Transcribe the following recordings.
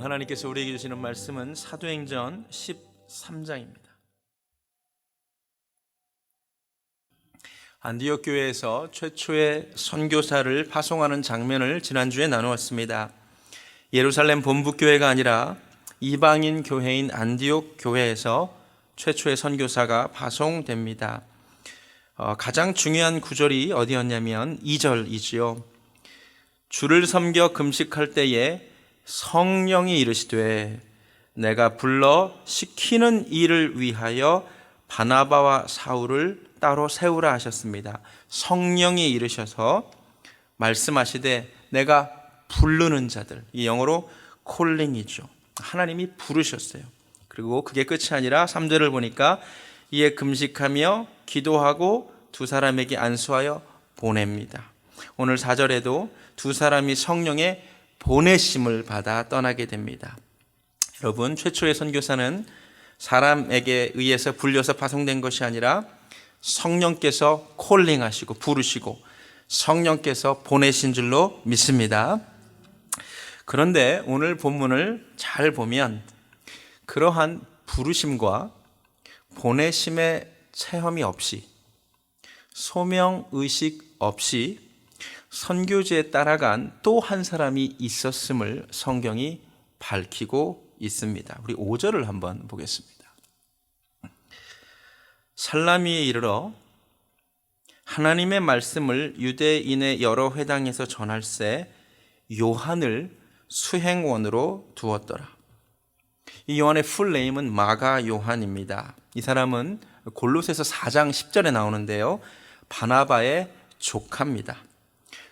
오늘 하나님께서 우리에게 주시는 말씀은 사도행전 13장입니다. 안디옥 교회에서 최초의 선교사를 파송하는 장면을 지난주에 나누었습니다. 예루살렘 본부교회가 아니라 이방인 교회인 안디옥 교회에서 최초의 선교사가 파송됩니다. 가장 중요한 구절이 어디였냐면 2절이지요. 주를 섬겨 금식할 때에 성령이 이르시되 내가 불러 시키는 일을 위하여 바나바와 사울을 따로 세우라 하셨습니다. 성령이 이르셔서 말씀하시되 내가 부르는 자들, 이 영어로 콜링이죠. 하나님이 부르셨어요. 그리고 그게 끝이 아니라 3절을 보니까 이에 금식하며 기도하고 두 사람에게 안수하여 보냅니다. 오늘 4절에도 두 사람이 성령의 보내심을 받아 떠나게 됩니다. 여러분, 최초의 선교사는 사람에게 의해서 불려서 파송된 것이 아니라 성령께서 콜링하시고 부르시고 성령께서 보내신 줄로 믿습니다. 그런데 오늘 본문을 잘 보면 그러한 부르심과 보내심의 체험이 없이, 소명의식 없이 선교지에 따라간 또 한 사람이 있었음을 성경이 밝히고 있습니다. 우리 5절을 한번 보겠습니다. 살라미에 이르러 하나님의 말씀을 유대인의 여러 회당에서 전할세 요한을 수행원으로 두었더라. 이 요한의 풀네임은 마가 요한입니다. 이 사람은 골로새서 4장 10절에 나오는데요, 바나바의 조카입니다.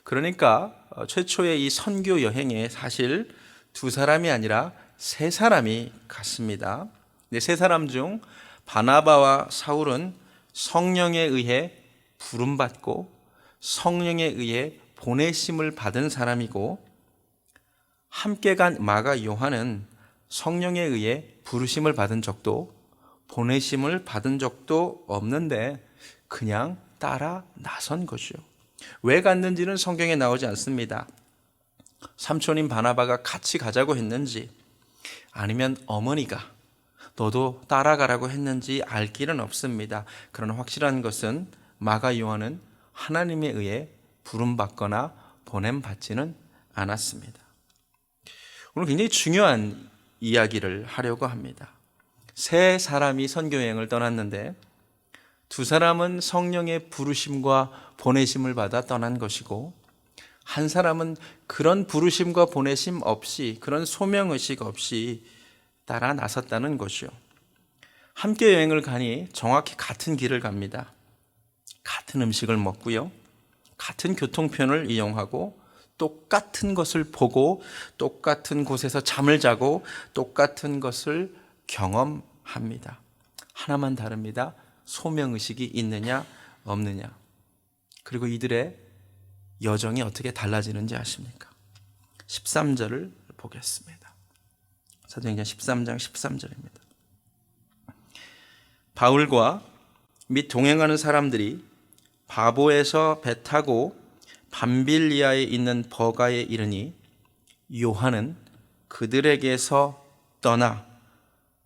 그러니까 최초의 이 선교 여행에 사실 두 사람이 아니라 세 사람이 갔습니다. 근데 세 사람 중 바나바와 사울은 성령에 의해 부름받고 성령에 의해 보내심을 받은 사람이고, 함께 간 마가 요한은 성령에 의해 부르심을 받은 적도 보내심을 받은 적도 없는데 그냥 따라 나선 거죠. 왜 갔는지는 성경에 나오지 않습니다. 삼촌인 바나바가 같이 가자고 했는지, 아니면 어머니가 너도 따라가라고 했는지 알 길은 없습니다. 그러나 확실한 것은 마가 요한은 하나님에 의해 부름받거나 보냄받지는 않았습니다. 오늘 굉장히 중요한 이야기를 하려고 합니다. 세 사람이 선교여행을 떠났는데 두 사람은 성령의 부르심과 보내심을 받아 떠난 것이고, 한 사람은 그런 부르심과 보내심 없이, 그런 소명의식 없이 따라 나섰다는 것이요. 함께 여행을 가니 정확히 같은 길을 갑니다. 같은 음식을 먹고요, 같은 교통편을 이용하고, 똑같은 것을 보고, 똑같은 곳에서 잠을 자고, 똑같은 것을 경험합니다. 하나만 다릅니다. 소명의식이 있느냐 없느냐. 그리고 이들의 여정이 어떻게 달라지는지 아십니까? 13절을 보겠습니다. 사도행전 13장 13절입니다. 바울과 및 동행하는 사람들이 바보에서 배 타고 밤빌리아에 있는 버가에 이르니 요한은 그들에게서 떠나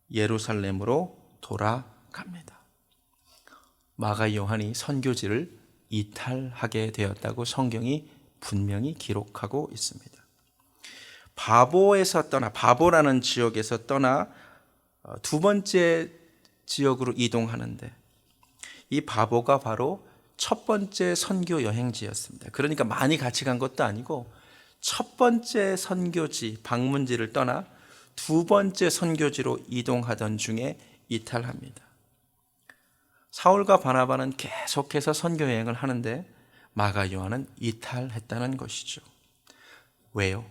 예루살렘으로 돌아갑니다. 마가 요한이 선교지를 이탈하게 되었다고 성경이 분명히 기록하고 있습니다. 바보에서 떠나, 바보라는 지역에서 떠나 두 번째 지역으로 이동하는데, 이 바보가 바로 첫 번째 선교 여행지였습니다. 그러니까 많이 같이 간 것도 아니고 첫 번째 선교지, 방문지를 떠나 두 번째 선교지로 이동하던 중에 이탈합니다. 사울과 바나바는 계속해서 선교 여행을 하는데 마가 요한은 이탈했다는 것이죠. 왜요?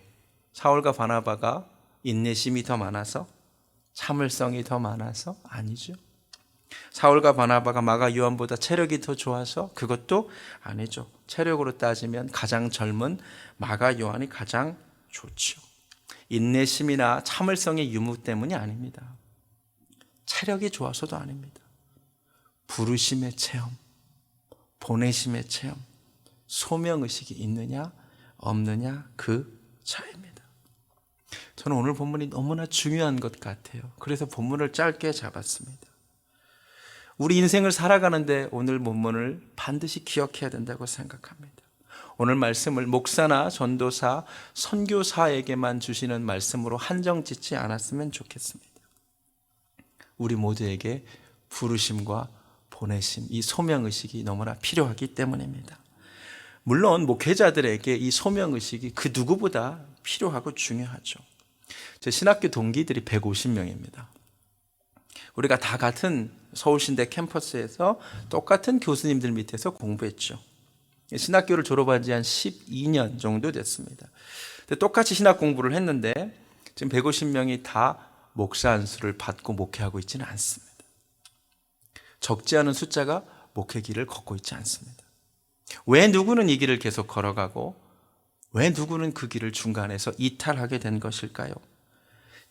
사울과 바나바가 인내심이 더 많아서? 참을성이 더 많아서? 아니죠. 사울과 바나바가 마가 요한보다 체력이 더 좋아서? 그것도 아니죠. 체력으로 따지면 가장 젊은 마가 요한이 가장 좋죠. 인내심이나 참을성의 유무 때문이 아닙니다. 체력이 좋아서도 아닙니다. 부르심의 체험, 보내심의 체험, 소명의식이 있느냐 없느냐 그 차이입니다. 저는 오늘 본문이 너무나 중요한 것 같아요. 그래서 본문을 짧게 잡았습니다. 우리 인생을 살아가는데 오늘 본문을 반드시 기억해야 된다고 생각합니다. 오늘 말씀을 목사나 전도사, 선교사에게만 주시는 말씀으로 한정 짓지 않았으면 좋겠습니다. 우리 모두에게 부르심과 보내심, 이 소명의식이 너무나 필요하기 때문입니다. 물론 목회자들에게 이 소명의식이 그 누구보다 필요하고 중요하죠. 제 신학교 동기들이 150명입니다. 우리가 다 같은 서울신대 캠퍼스에서 똑같은 교수님들 밑에서 공부했죠. 신학교를 졸업한 지 한 12년 정도 됐습니다. 똑같이 신학 공부를 했는데 지금 150명이 다 목사 안수를 받고 목회하고 있지는 않습니다. 적지 않은 숫자가 목회 길을 걷고 있지 않습니다. 왜 누구는 이 길을 계속 걸어가고 왜 누구는 그 길을 중간에서 이탈하게 된 것일까요?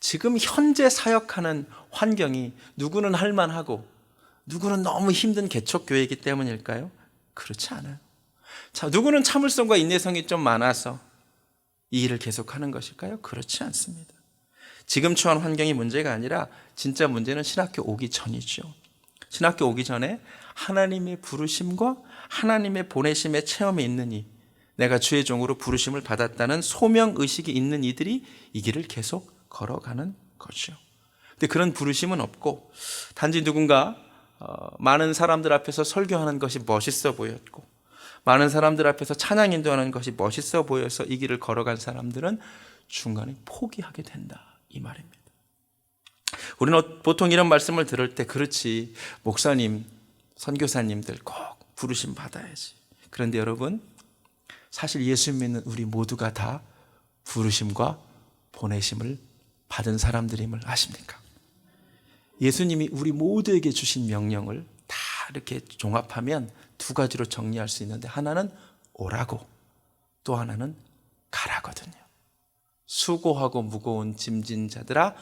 지금 현재 사역하는 환경이 누구는 할만하고 누구는 너무 힘든 개척교회이기 때문일까요? 그렇지 않아요. 자, 누구는 참을성과 인내성이 좀 많아서 이 일을 계속하는 것일까요? 그렇지 않습니다. 지금 처한 환경이 문제가 아니라 진짜 문제는 신학교 오기 전이죠. 신학교 오기 전에 하나님의 부르심과 하나님의 보내심의 체험이 있는 이, 내가 주의 종으로 부르심을 받았다는 소명의식이 있는 이들이 이 길을 계속 걸어가는 거죠. 근데 그런 부르심은 없고 단지 누군가 많은 사람들 앞에서 설교하는 것이 멋있어 보였고 많은 사람들 앞에서 찬양 인도하는 것이 멋있어 보여서 이 길을 걸어간 사람들은 중간에 포기하게 된다, 이 말입니다. 우리는 보통 이런 말씀을 들을 때 그렇지, 목사님, 선교사님들 꼭 부르심 받아야지. 그런데 여러분, 사실 예수 믿는 우리 모두가 다 부르심과 보내심을 받은 사람들임을 아십니까? 예수님이 우리 모두에게 주신 명령을 다 이렇게 종합하면 두 가지로 정리할 수 있는데 하나는 오라고, 또 하나는 가라거든요. 수고하고 무거운 짐진 자들아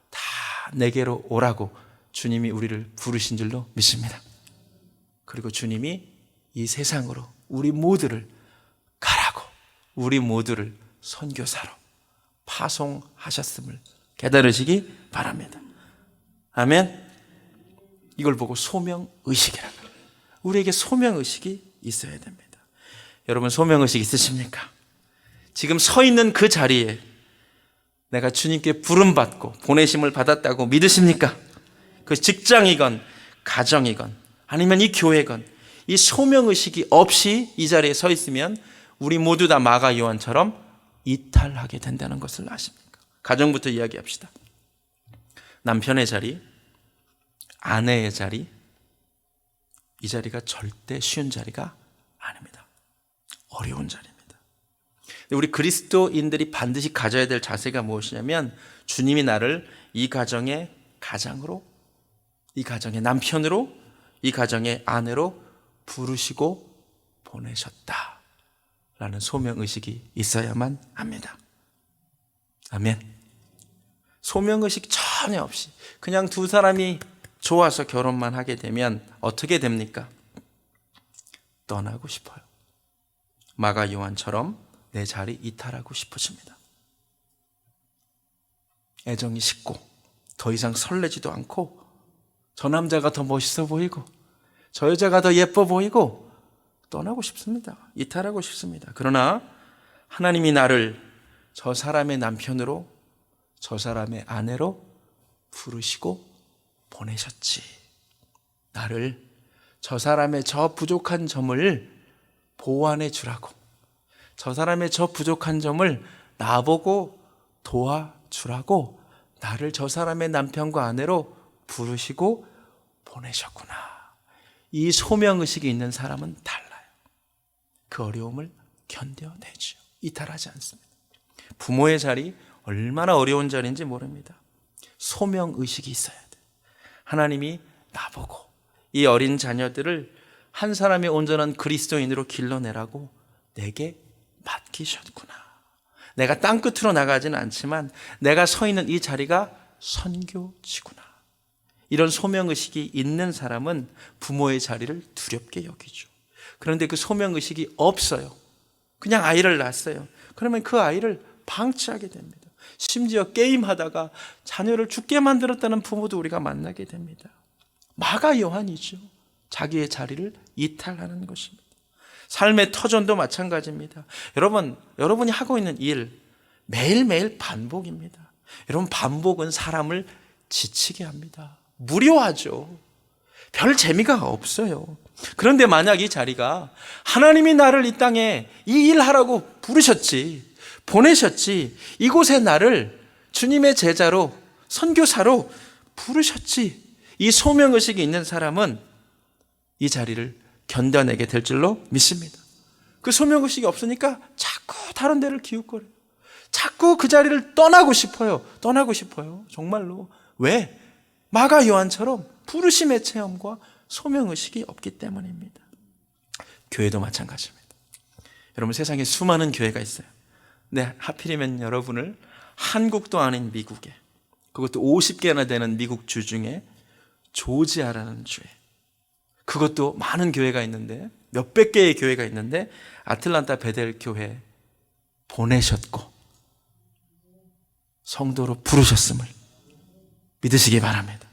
다 내게로 오라고 주님이 우리를 부르신 줄로 믿습니다. 그리고 주님이 이 세상으로 우리 모두를 가라고, 우리 모두를 선교사로 파송하셨음을 깨달으시기 바랍니다. 아멘. 이걸 보고 소명의식이라고 합니다. 우리에게 소명의식이 있어야 됩니다. 여러분, 소명의식 있으십니까? 지금 서 있는 그 자리에 내가 주님께 부름받고 보내심을 받았다고 믿으십니까? 그 직장이건 가정이건 아니면 이 교회건 이 소명의식이 없이 이 자리에 서 있으면 우리 모두 다 마가 요한처럼 이탈하게 된다는 것을 아십니까? 가정부터 이야기합시다. 남편의 자리, 아내의 자리, 이 자리가 절대 쉬운 자리가 아닙니다. 어려운 자리입니다. 우리 그리스도인들이 반드시 가져야 될 자세가 무엇이냐면 주님이 나를 이 가정의 가장으로, 이 가정의 남편으로, 이 가정의 아내로 부르시고 보내셨다라는 소명의식이 있어야만 합니다. 아멘. 소명의식 전혀 없이 그냥 두 사람이 좋아서 결혼만 하게 되면 어떻게 됩니까? 떠나고 싶어요. 마가 요한처럼 내 자리 이탈하고 싶어집니다. 애정이 식고 더 이상 설레지도 않고 저 남자가 더 멋있어 보이고 저 여자가 더 예뻐 보이고 떠나고 싶습니다. 이탈하고 싶습니다. 그러나 하나님이 나를 저 사람의 남편으로, 저 사람의 아내로 부르시고 보내셨지. 나를 저 사람의 저 부족한 점을 보완해 주라고, 저 사람의 저 부족한 점을 나보고 도와주라고 나를 저 사람의 남편과 아내로 부르시고 보내셨구나. 이 소명의식이 있는 사람은 달라요. 그 어려움을 견뎌내죠. 이탈하지 않습니다. 부모의 자리 얼마나 어려운 자리인지 모릅니다. 소명의식이 있어야 돼요. 하나님이 나보고 이 어린 자녀들을 한 사람의 온전한 그리스도인으로 길러내라고 내게 맡기셨구나. 내가 땅끝으로 나가지는 않지만 내가 서 있는 이 자리가 선교지구나. 이런 소명의식이 있는 사람은 부모의 자리를 두렵게 여기죠. 그런데 그 소명의식이 없어요. 그냥 아이를 낳았어요. 그러면 그 아이를 방치하게 됩니다. 심지어 게임하다가 자녀를 죽게 만들었다는 부모도 우리가 만나게 됩니다. 마가 요한이죠. 자기의 자리를 이탈하는 것입니다. 삶의 터전도 마찬가지입니다. 여러분이 하고 있는 일 매일매일 반복입니다. 여러분, 반복은 사람을 지치게 합니다. 무료하죠. 별 재미가 없어요. 그런데 만약 이 자리가 하나님이 나를 이 땅에 이 일하라고 부르셨지, 보내셨지, 이곳에 나를 주님의 제자로, 선교사로 부르셨지, 이 소명의식이 있는 사람은 이 자리를 견뎌내게 될 줄로 믿습니다. 그 소명의식이 없으니까 자꾸 다른 데를 기웃거려요. 자꾸 그 자리를 떠나고 싶어요. 정말로. 왜? 마가 요한처럼 부르심의 체험과 소명의식이 없기 때문입니다. 교회도 마찬가지입니다. 여러분, 세상에 수많은 교회가 있어요. 근데 하필이면 여러분을 한국도 아닌 미국에, 그것도 50개나 되는 미국 주 중에 조지아라는 주에, 그것도 많은 교회가 있는데, 몇백 개의 교회가 있는데 아틀란타 베델 교회 보내셨고 성도로 부르셨음을 믿으시기 바랍니다.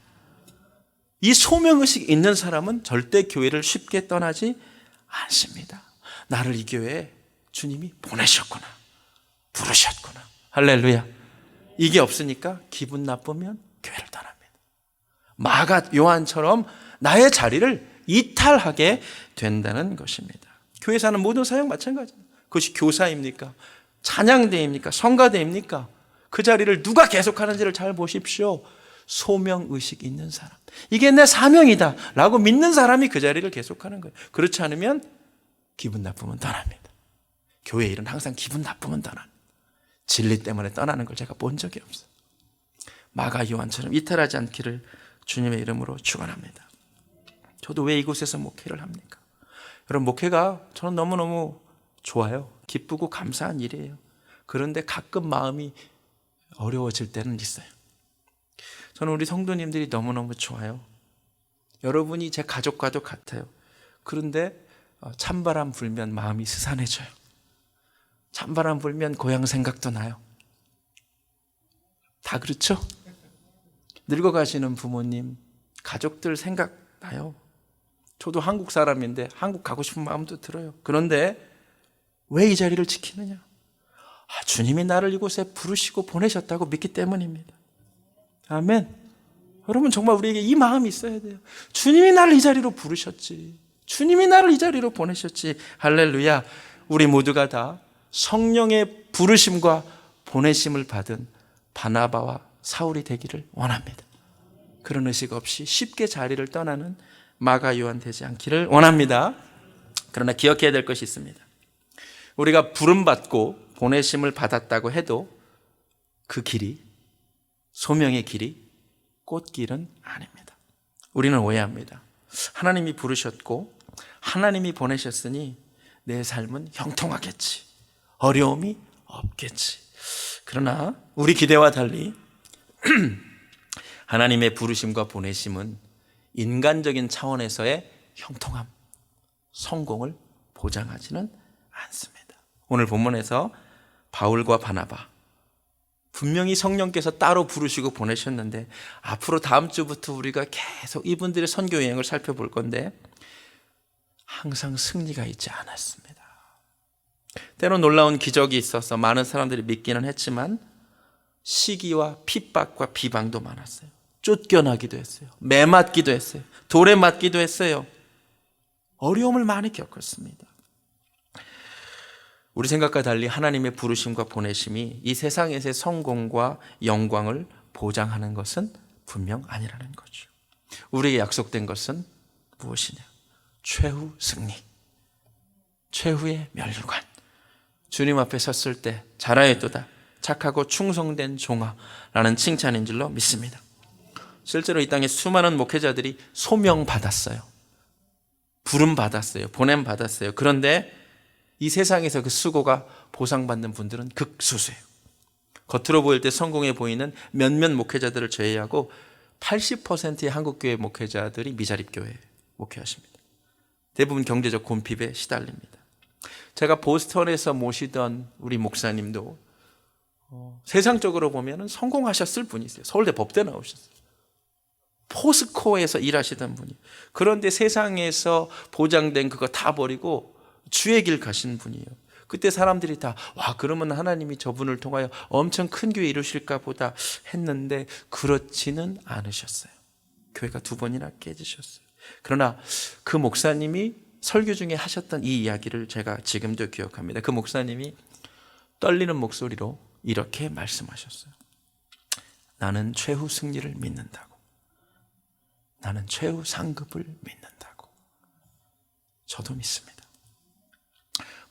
이 소명의식이 있는 사람은 절대 교회를 쉽게 떠나지 않습니다. 나를 이 교회에 주님이 보내셨구나, 부르셨구나. 할렐루야. 이게 없으니까 기분 나쁘면 교회를 떠납니다. 마가 요한처럼 나의 자리를 이탈하게 된다는 것입니다. 교회 사는 모든 사역 마찬가지입니다. 그것이 교사입니까? 찬양대입니까? 성가대입니까? 그 자리를 누가 계속하는지를 잘 보십시오. 소명의식 있는 사람, 이게 내 사명이다 라고 믿는 사람이 그 자리를 계속하는 거예요. 그렇지 않으면 기분 나쁘면 떠납니다. 교회 일은 항상 기분 나쁘면 떠납니다. 진리 때문에 떠나는 걸 제가 본 적이 없어요. 마가 요한처럼 이탈하지 않기를 주님의 이름으로 축원합니다. 저도 왜 이곳에서 목회를 합니까? 여러분, 목회가 저는 너무너무 좋아요. 기쁘고 감사한 일이에요. 그런데 가끔 마음이 어려워질 때는 있어요. 저는 우리 성도님들이 너무너무 좋아요. 여러분이 제 가족과도 같아요. 그런데 찬바람 불면 마음이 스산해져요. 찬바람 불면 고향 생각도 나요. 다 그렇죠? 늙어가시는 부모님, 가족들 생각나요. 저도 한국 사람인데 한국 가고 싶은 마음도 들어요. 그런데 왜 이 자리를 지키느냐? 주님이 나를 이곳에 부르시고 보내셨다고 믿기 때문입니다. 아멘. 여러분, 정말 우리에게 이 마음이 있어야 돼요. 주님이 나를 이 자리로 부르셨지, 주님이 나를 이 자리로 보내셨지. 할렐루야. 우리 모두가 다 성령의 부르심과 보내심을 받은 바나바와 사울이 되기를 원합니다. 그런 의식 없이 쉽게 자리를 떠나는 마가 요한 되지 않기를 원합니다. 그러나 기억해야 될 것이 있습니다. 우리가 부름받고 보내심을 받았다고 해도 그 길이, 소명의 길이 꽃길은 아닙니다. 우리는 오해합니다. 하나님이 부르셨고 하나님이 보내셨으니 내 삶은 형통하겠지, 어려움이 없겠지. 그러나 우리 기대와 달리 하나님의 부르심과 보내심은 인간적인 차원에서의 형통함, 성공을 보장하지는 않습니다. 오늘 본문에서 바울과 바나바, 분명히 성령께서 따로 부르시고 보내셨는데 앞으로 다음 주부터 우리가 계속 이분들의 선교 여행을 살펴볼 건데 항상 승리가 있지 않았습니다. 때로 놀라운 기적이 있어서 많은 사람들이 믿기는 했지만 시기와 핍박과 비방도 많았어요. 쫓겨나기도 했어요. 매 맞기도 했어요. 돌에 맞기도 했어요. 어려움을 많이 겪었습니다. 우리 생각과 달리 하나님의 부르심과 보내심이 이 세상에서의 성공과 영광을 보장하는 것은 분명 아니라는 거죠. 우리에게 약속된 것은 무엇이냐? 최후 승리, 최후의 멸류관. 주님 앞에 섰을 때 잘하였도다, 착하고 충성된 종아라는 칭찬인 줄로 믿습니다. 실제로 이 땅에 수많은 목회자들이 소명받았어요. 부름받았어요. 보냄받았어요. 그런데 이 세상에서 그 수고가 보상받는 분들은 극소수예요. 겉으로 보일 때 성공해 보이는 몇몇 목회자들을 제외하고 80%의 한국교회 목회자들이 미자립교회에 목회하십니다. 대부분 경제적 곤핍에 시달립니다. 제가 보스턴에서 모시던 우리 목사님도 세상적으로 보면 성공하셨을 분이세요. 서울대 법대 나오셨어요. 포스코에서 일하시던 분이. 그런데 세상에서 보장된 그거 다 버리고 주의 길 가신 분이에요. 그때 사람들이 다 와, 그러면 하나님이 저분을 통하여 엄청 큰 교회 이루실까 보다 했는데 그렇지는 않으셨어요. 교회가 2번이나 깨지셨어요. 그러나 그 목사님이 설교 중에 하셨던 이 이야기를 제가 지금도 기억합니다. 그 목사님이 떨리는 목소리로 이렇게 말씀하셨어요. 나는 최후 승리를 믿는다고. 나는 최후 상급을 믿는다고. 저도 믿습니다.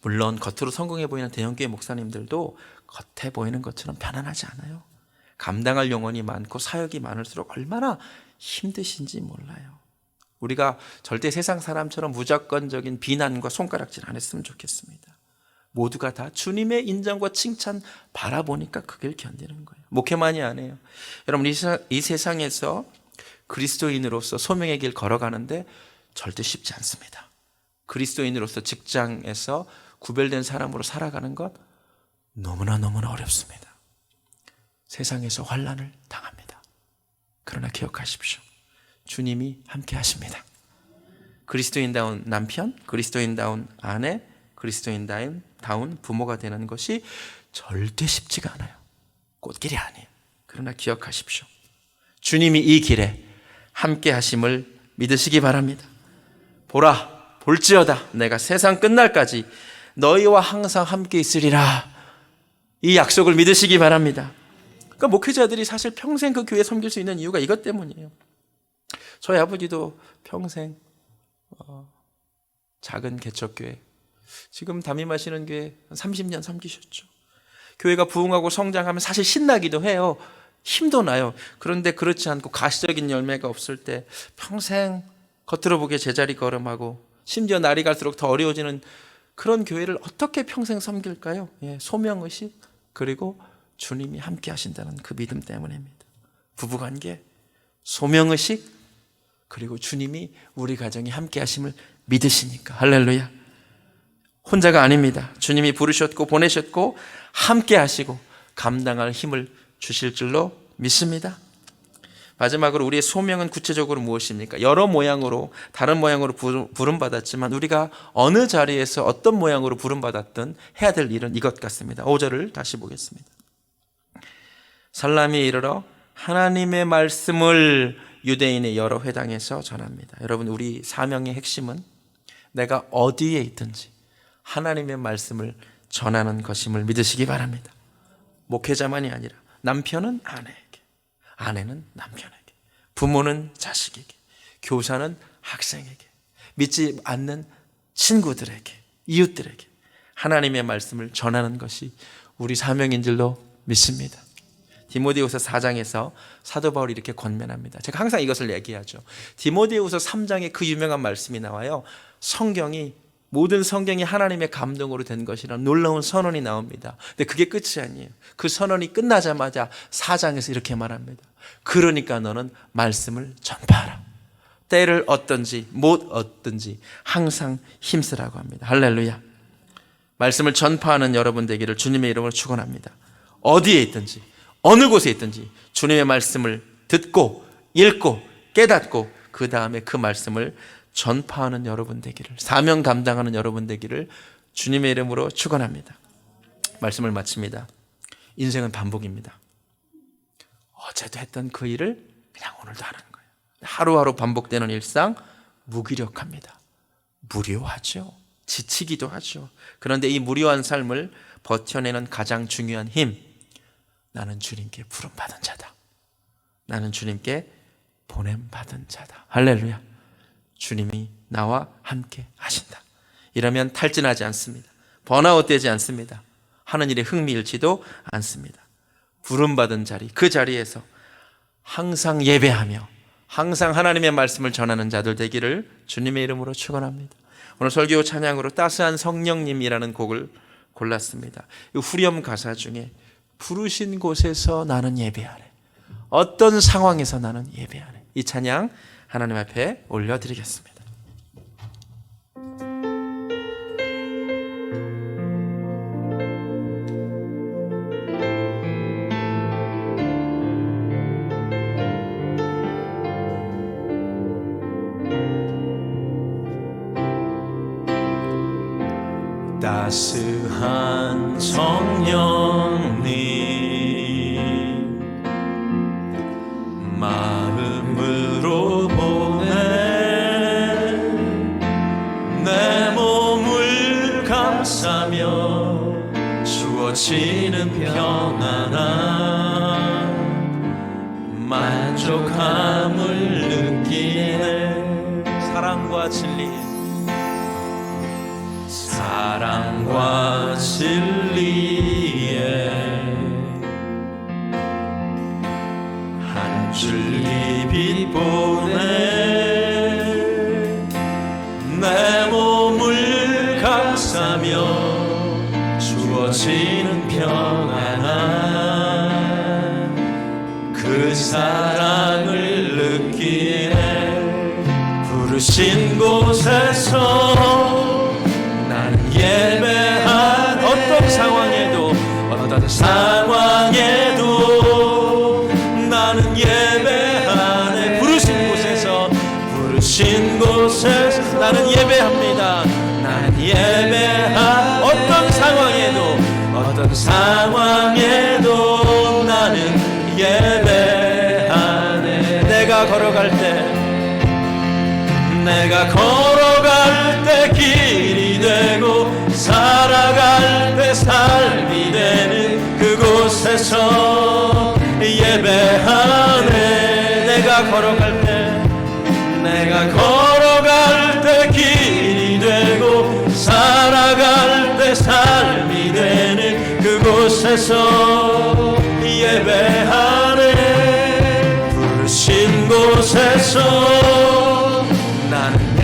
물론 겉으로 성공해 보이는 대형교회 목사님들도 겉에 보이는 것처럼 편안하지 않아요. 감당할 영혼이 많고 사역이 많을수록 얼마나 힘드신지 몰라요. 우리가 절대 세상 사람처럼 무조건적인 비난과 손가락질 안 했으면 좋겠습니다. 모두가 다 주님의 인정과 칭찬 바라보니까 그걸 견디는 거예요. 목회만이 아니에요. 여러분, 이 세상에서 그리스도인으로서 소명의 길 걸어가는데 절대 쉽지 않습니다. 그리스도인으로서 직장에서 구별된 사람으로 살아가는 것 너무나 어렵습니다. 세상에서 환난을 당합니다. 그러나 기억하십시오. 주님이 함께 하십니다. 그리스도인다운 남편, 그리스도인다운 아내, 그리스도인다운 부모가 되는 것이 절대 쉽지가 않아요. 꽃길이 아니에요. 그러나 기억하십시오. 주님이 이 길에 함께 하심을 믿으시기 바랍니다. 보라, 볼지어다 내가 세상 끝날까지 너희와 항상 함께 있으리라. 이 약속을 믿으시기 바랍니다. 그러니까 목회자들이 사실 평생 그 교회 섬길 수 있는 이유가 이것 때문이에요. 저희 아버지도 평생 작은 개척교회, 지금 담임하시는 교회 30년 섬기셨죠. 교회가 부흥하고 성장하면 사실 신나기도 해요. 힘도 나요. 그런데 그렇지 않고 가시적인 열매가 없을 때 평생 겉으로 보기에 제자리 걸음하고 심지어 날이 갈수록 더 어려워지는 그런 교회를 어떻게 평생 섬길까요? 소명의식, 그리고 주님이 함께 하신다는 그 믿음 때문입니다. 부부관계, 소명의식, 그리고 주님이 우리 가정이 함께 하심을 믿으시니까. 할렐루야. 혼자가 아닙니다. 주님이 부르셨고 보내셨고 함께 하시고 감당할 힘을 주실 줄로 믿습니다. 마지막으로 우리의 소명은 구체적으로 무엇입니까? 여러 모양으로, 다른 모양으로 부름받았지만 우리가 어느 자리에서 어떤 모양으로 부름받았든 해야 될 일은 이것 같습니다. 5절을 다시 보겠습니다. 살람이 이르러 하나님의 말씀을 유대인의 여러 회당에서 전합니다. 여러분, 우리 사명의 핵심은 내가 어디에 있든지 하나님의 말씀을 전하는 것임을 믿으시기 바랍니다. 목회자만이 아니라 남편은 아내에게, 아내는 남편에게, 부모는 자식에게, 교사는 학생에게, 믿지 않는 친구들에게, 이웃들에게 하나님의 말씀을 전하는 것이 우리 사명인 줄로 믿습니다. 디모데후서 4장에서 사도 바울이 이렇게 권면합니다. 제가 항상 이것을 얘기하죠. 디모데후서 3장에 그 유명한 말씀이 나와요. 모든 성경이 하나님의 감동으로 된 것이라는 놀라운 선언이 나옵니다. 근데 그게 끝이 아니에요. 그 선언이 끝나자마자 4장에서 이렇게 말합니다. 그러니까 너는 말씀을 전파하라. 때를 얻든지 못 얻든지 항상 힘쓰라고 합니다. 할렐루야. 말씀을 전파하는 여러분 되기를 주님의 이름으로 축원합니다. 어디에 있든지 어느 곳에 있든지 주님의 말씀을 듣고 읽고 깨닫고 그 다음에 그 말씀을 전파하는 여러분 되기를, 사명 감당하는 여러분 되기를 주님의 이름으로 축원합니다. 말씀을 마칩니다. 인생은 반복입니다. 어제도 했던 그 일을 그냥 오늘도 하는 거예요. 하루하루 반복되는 일상 무기력합니다. 무료하죠. 지치기도 하죠. 그런데 이 무료한 삶을 버텨내는 가장 중요한 힘, 나는 주님께 부름받은 자다. 나는 주님께 보냄받은 자다. 할렐루야. 주님이 나와 함께 하신다. 이러면 탈진하지 않습니다. 번아웃 되지 않습니다. 하는 일에 흥미 잃지도 않습니다. 부름받은 자리, 그 자리에서 항상 예배하며 항상 하나님의 말씀을 전하는 자들 되기를 주님의 이름으로 축원합니다. 오늘 설교 찬양으로 따스한 성령님이라는 곡을 골랐습니다. 이 후렴 가사 중에 부르신 곳에서 나는 예배하네, 어떤 상황에서 나는 예배하네, 이 찬양 하나님 앞에 올려드리겠습니다. 따스한 성령님 마음으로 보내 내 몸을 감싸며 주어지는 편안함 만족함을 느끼네. 사랑과 진리 사랑과 진리에 한 줄기 빛 보내 내 몸을 감싸며 주어지는 평안함 그 사랑을 느끼네. 부르신 곳에서 예배한 어떤 상황에도 어떤 상황에도 나는 예배하네. 부르신 곳에서 나는 예배합니다. 나는 예배한 어떤 상황에도 나는 예배하네. 내가 걸어갈 때 길이 되고 살아갈 때 삶이 되는 그곳에서 예배하네. 내가 걸어갈 때 길이 되고 살아갈 때 삶이 되는 그곳에서 예배하네. 부르신 곳에서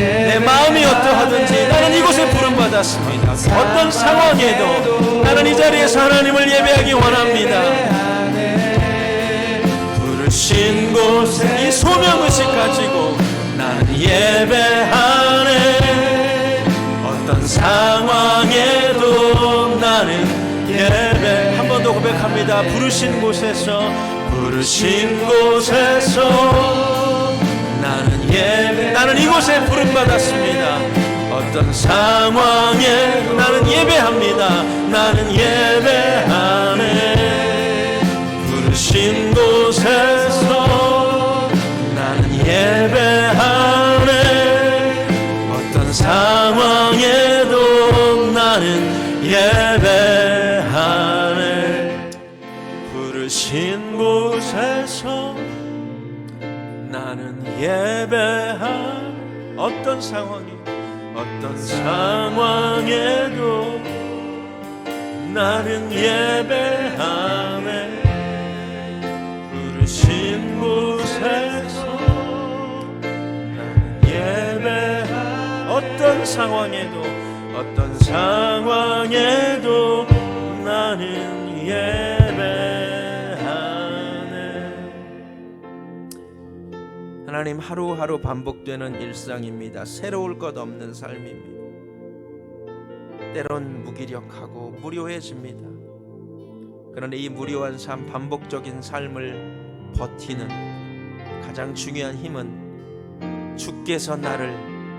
내 마음이 어떠하든지 나는 이곳에 부름받았습니다. 어떤 상황에도 나는 이 자리에서 하나님을 예배하기 원합니다. 부르신 곳에 이 소명의식 가지고 나는 예배하네. 어떤 상황에도 나는 예배. 한 번 더 고백합니다. 부르신 곳에서 나는 이곳에 부름받았습니다. 어떤 상황에 나는 예배합니다. 나는 예배하네. 부르신 곳에서 나는 예배하네. 어떤 상황에도 나는 예배하네. 부르신 곳에서 나는 예배한 어떤 상황에도 나는 예배하네. 부르신 곳에서 나는 예배한 어떤 상황에도 나는 예배하네. 하나님, 하루하루 반복되는 일상입니다. 새로울 것 없는 삶입니다. 때론 무기력하고 무료해집니다. 그런데 이 무료한 삶, 반복적인 삶을 버티는 가장 중요한 힘은 주께서 나를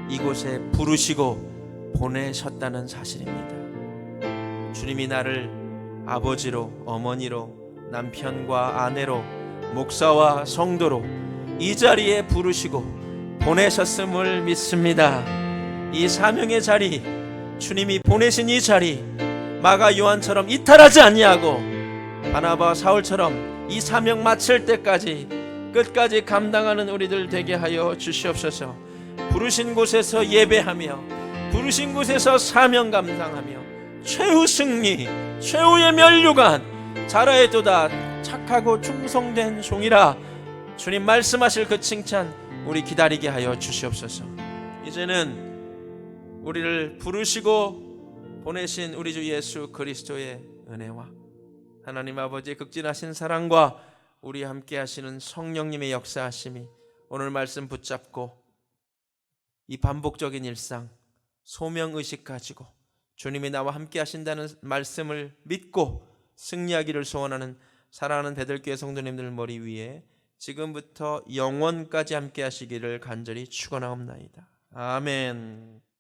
이곳에 부르시고 보내셨다는 사실입니다. 주님이 나를 아버지로, 어머니로, 남편과 아내로, 목사와 성도로 이 자리에 부르시고 보내셨음을 믿습니다. 이 사명의 자리, 주님이 보내신 이 자리, 마가 요한처럼 이탈하지 아니하고 바나바와 사울처럼 이 사명 마칠 때까지 끝까지 감당하는 우리들 되게 하여 주시옵소서. 부르신 곳에서 예배하며 부르신 곳에서 사명 감당하며 최후 승리, 최후의 면류관, 잘하였도다 착하고 충성된 종이라. 주님 말씀하실 그 칭찬 우리 기다리게 하여 주시옵소서. 이제는 우리를 부르시고 보내신 우리 주 예수 그리스도의 은혜와 하나님 아버지의 극진하신 사랑과 우리 함께 하시는 성령님의 역사하심이 오늘 말씀 붙잡고 이 반복적인 일상, 소명의식 가지고 주님이 나와 함께 하신다는 말씀을 믿고 승리하기를 소원하는 사랑하는 베들교회 성도님들 머리 위에 지금부터 영원까지 함께 하시기를 간절히 축원하옵나이다. 아멘.